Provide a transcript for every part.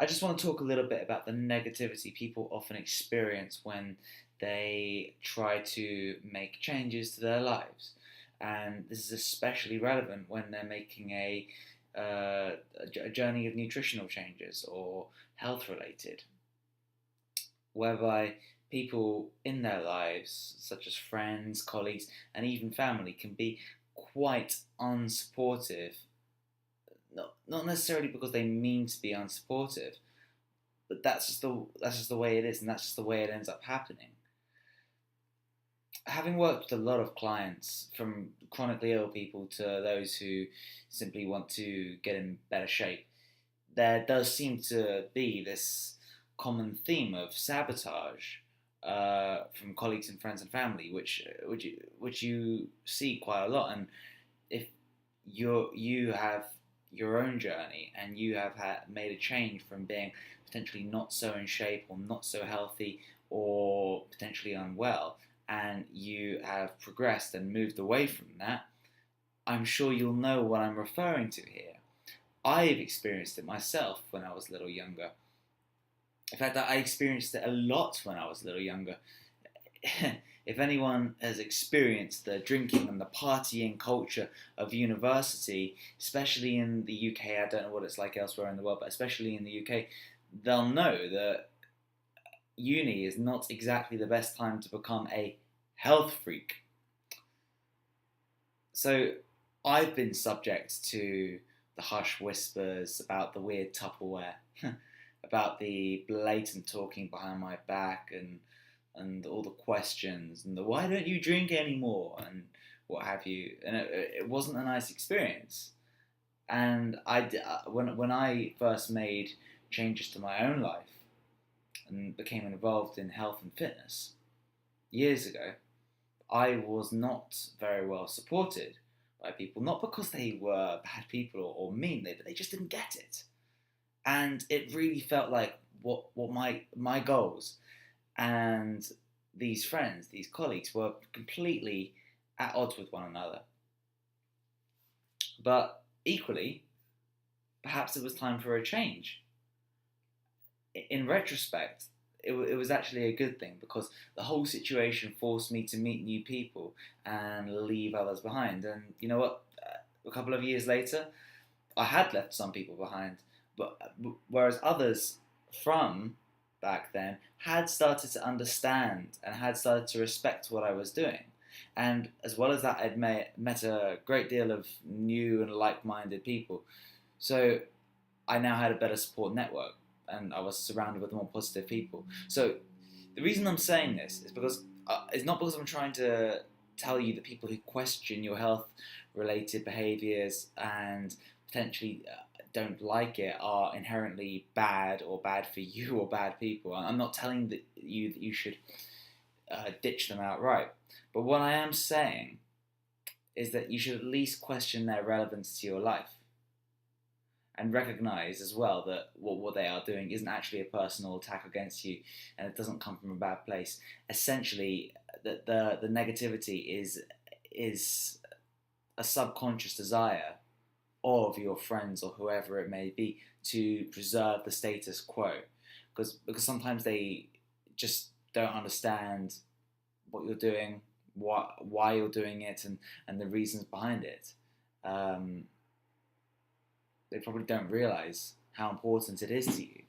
I just want to talk a little bit about the negativity people often experience when they try to make changes to their lives. And this is especially relevant when they're making a journey of nutritional changes or health related, whereby people in their lives, such as friends, colleagues, and even family, can be quite unsupportive. Not necessarily because they mean to be unsupportive, but that's just the way it is, and that's just the way it ends up happening. Having worked with a lot of clients, from chronically ill people to those who simply want to get in better shape, there does seem to be this common theme of sabotage from colleagues and friends and family, which you see quite a lot. And if you have your own journey and you have made a change from being potentially not so in shape or not so healthy or potentially unwell, and you have progressed and moved away from that, I'm sure you'll know what I'm referring to here. I've experienced it myself when I was a little younger. In fact, I experienced it a lot when I was a little younger. If anyone has experienced the drinking and the partying culture of university, especially in the UK, I don't know what it's like elsewhere in the world, but especially in the UK, they'll know that uni is not exactly the best time to become a health freak. So I've been subject to the hush whispers about the weird Tupperware, about the blatant talking behind my back, and all the questions and the why don't you drink anymore and what have you. And it wasn't a nice experience. And when I first made changes to my own life and became involved in health and fitness years ago, I was not very well supported by people, not because they were bad people or mean, but they just didn't get it. And it really felt like what my goals and these friends, these colleagues, were completely at odds with one another. But equally, perhaps it was time for a change. In retrospect, it was actually a good thing because the whole situation forced me to meet new people and leave others behind. And you know what? A couple of years later, I had left some people behind, but whereas others from back then had started to understand and had started to respect what I was doing. And as well as that, I'd met a great deal of new and like-minded people. So I now had a better support network and I was surrounded with more positive people. So the reason I'm saying this is because it's not because I'm trying to tell you that people who question your health related behaviors and potentially don't like it are inherently bad or bad for you or bad people. I'm not telling that you should ditch them outright. But what I am saying is that you should at least question their relevance to your life and recognize as well that what they are doing isn't actually a personal attack against you and it doesn't come from a bad place. Essentially, the negativity is a subconscious desire of your friends or whoever it may be to preserve the status quo, because sometimes they just don't understand what you're doing, why you're doing it, and the reasons behind it. Um, they probably don't realize how important it is to you.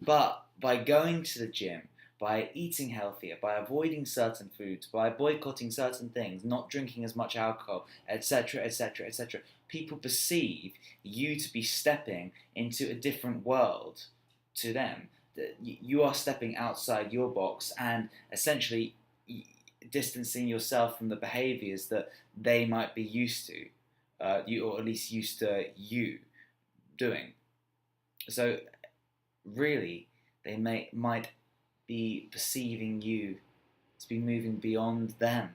But by going to the gym, by eating healthier, by avoiding certain foods, by boycotting certain things, not drinking as much alcohol, etc., etc., etc., people perceive you to be stepping into a different world to them. You are stepping outside your box and essentially distancing yourself from the behaviors that they might be used to, or at least used to you doing. So really, they might be perceiving you to be moving beyond them.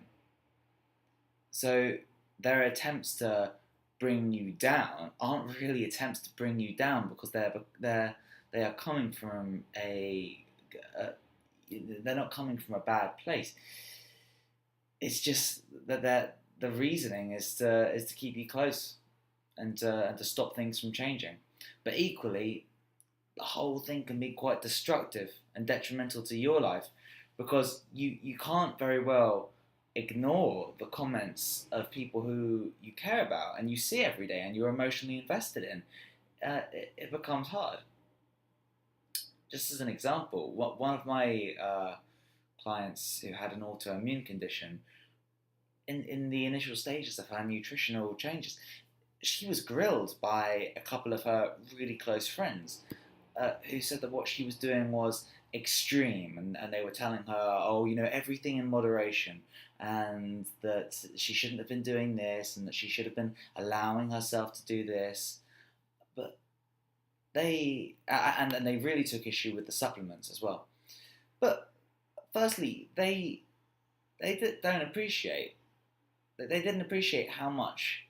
So their attempts to bring you down aren't really attempts to bring you down because they are coming from a they're not coming from a bad place. It's just that the reasoning is to keep you close and to stop things from changing. But equally, the whole thing can be quite destructive and detrimental to your life, because you can't very well ignore the comments of people who you care about and you see every day and you're emotionally invested in. It becomes hard. Just as an example, one of my clients who had an autoimmune condition, in the initial stages of her nutritional changes, she was grilled by a couple of her really close friends who said that what she was doing was extreme, and they were telling her, oh, everything in moderation, and that she shouldn't have been doing this, and that she should have been allowing herself to do this. But and they really took issue with the supplements as well. But firstly, don't appreciate they didn't appreciate how much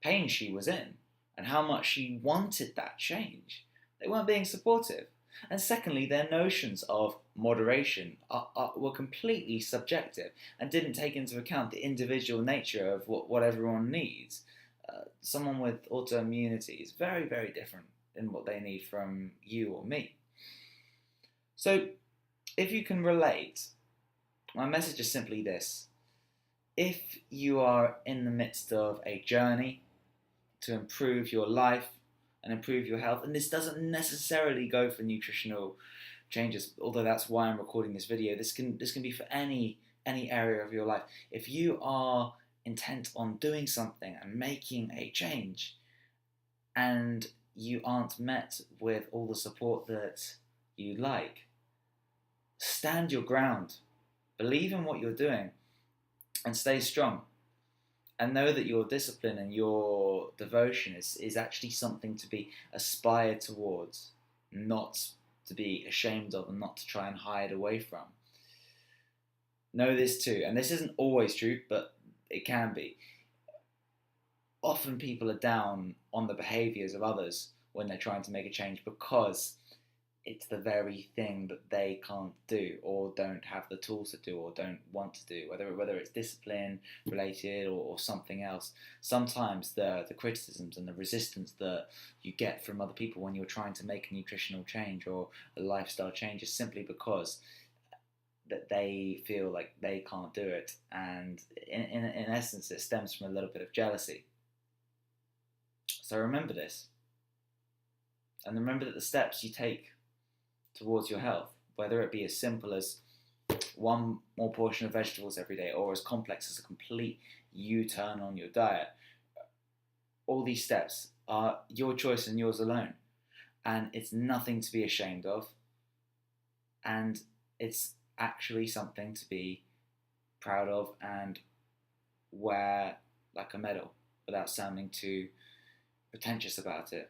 pain she was in and how much she wanted that change. They weren't being supportive. And secondly, their notions of moderation were completely subjective and didn't take into account the individual nature of what everyone needs. Someone with autoimmunity is very, very different in what they need from you or me. So, if you can relate, my message is simply this. If you are in the midst of a journey to improve your life and improve your health, and this doesn't necessarily go for nutritional changes, although that's why I'm recording this video. This can be for any area of your life. If you are intent on doing something and making a change, and you aren't met with all the support that you like, stand your ground, believe in what you're doing, and stay strong. And know that your discipline and your devotion is actually something to be aspired towards, not to be ashamed of and not to try and hide away from. Know this too, and this isn't always true, but it can be. Often people are down on the behaviours of others when they're trying to make a change because it's the very thing that they can't do or don't have the tools to do or don't want to do, whether it's discipline related or something else. Sometimes the criticisms and the resistance that you get from other people when you're trying to make a nutritional change or a lifestyle change is simply because that they feel like they can't do it, and in essence it stems from a little bit of jealousy. So remember this, and remember that the steps you take towards your health, whether it be as simple as one more portion of vegetables every day or as complex as a complete U-turn on your diet, all these steps are your choice and yours alone, and it's nothing to be ashamed of, and it's actually something to be proud of and wear like a medal without sounding too pretentious about it.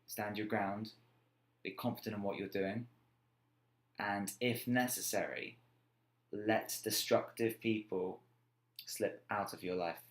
Stand your ground, be confident in what you're doing, and if necessary, let destructive people slip out of your life.